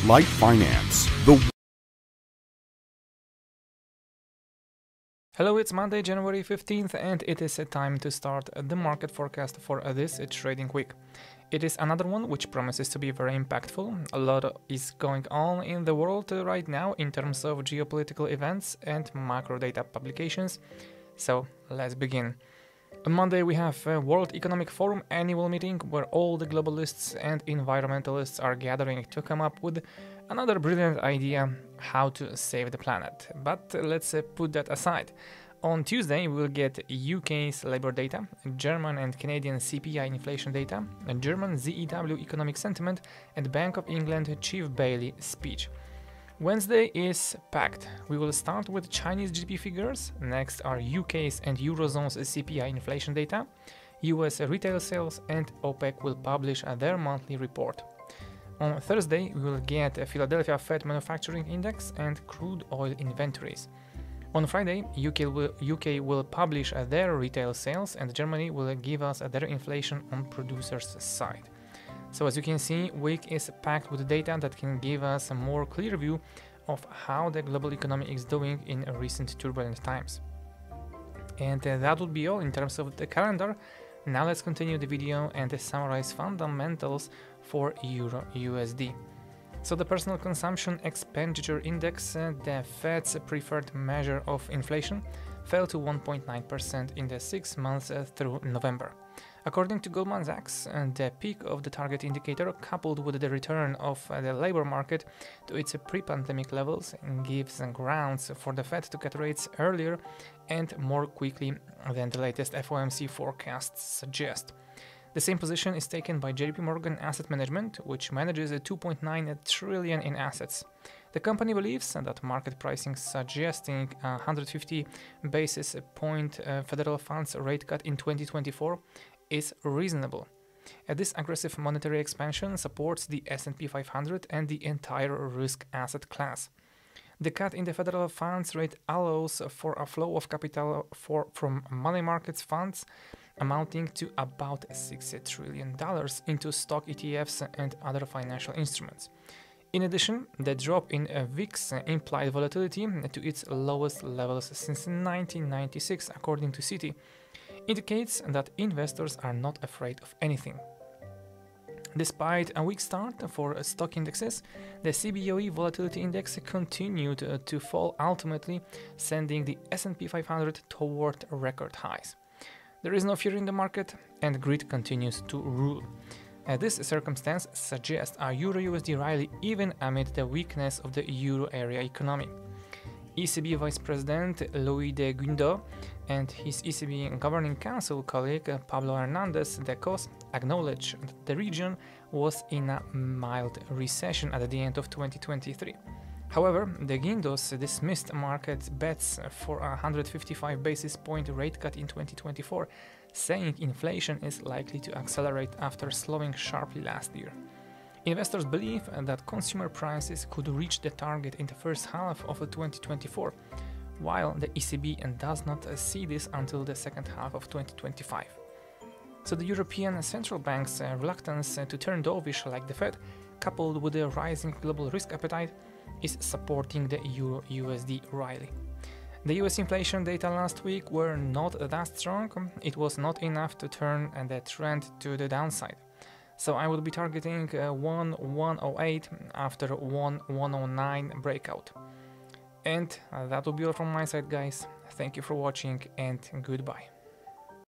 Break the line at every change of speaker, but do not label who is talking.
LiteFinance, the
Hello, it's Monday, January 15th, and it is time to start the market forecast for this trading week. It is another one which promises to be very impactful. A lot is going on in the world right now in terms of geopolitical events and macro data publications. So let's begin. On Monday we have a World Economic Forum annual meeting where all the globalists and environmentalists are gathering to come up with another brilliant idea how to save the planet. But let's put that aside. On Tuesday we will get UK's labour data, German and Canadian CPI inflation data, German ZEW economic sentiment, and Bank of England Chief Bailey speech. Wednesday is packed. We will start with Chinese GDP figures, next are UK's and Eurozone's CPI inflation data, US retail sales, and OPEC will publish their monthly report. On Thursday, we will get a Philadelphia Fed manufacturing index and crude oil inventories. On Friday, UK will publish their retail sales and Germany will give us their inflation on producers' side. So as you can see, week is packed with data that can give us a more clear view of how the global economy is doing in recent turbulent times. And that would be all in terms of the calendar. Now let's continue the video and summarize fundamentals for Euro USD. So the personal consumption expenditure index, the Fed's preferred measure of inflation, fell to 1.9% in the 6 months through November. According to Goldman Sachs, the peak of the target indicator, coupled with the return of the labor market to its pre-pandemic levels, gives grounds for the Fed to cut rates earlier and more quickly than the latest FOMC forecasts suggest. The same position is taken by JP Morgan Asset Management, which manages 2.9 trillion in assets. The company believes that market pricing suggesting a 150 basis point federal funds rate cut in 2024 is reasonable. This aggressive monetary expansion supports the S&P 500 and the entire risk asset class. The cut in the federal funds rate allows for a flow of capital from money markets funds amounting to about $6 trillion into stock ETFs and other financial instruments. In addition, the drop in VIX implied volatility to its lowest levels since 1996, according to Citi, indicates that investors are not afraid of anything. Despite a weak start for stock indexes, the CBOE volatility index continued to fall, ultimately sending the S&P 500 toward record highs. There is no fear in the market, and greed continues to rule. This circumstance suggests a Euro-USD rally even amid the weakness of the Euro area economy. ECB Vice President Louis de Guindos and his ECB Governing Council colleague Pablo Hernández de Cos acknowledged that the region was in a mild recession at the end of 2023. However, de Guindos dismissed market bets for a 155 basis point rate cut in 2024, saying inflation is likely to accelerate after slowing sharply last year. Investors believe that consumer prices could reach the target in the first half of 2024, while the ECB does not see this until the second half of 2025. So the European Central Bank's reluctance to turn dovish like the Fed, coupled with the rising global risk appetite, is supporting the Euro-USD rally. The US inflation data last week were not that strong. It was not enough to turn the trend to the downside. So I will be targeting 1.108 after 1.109 breakout. And that will be all from my side, guys. Thank you for watching and goodbye.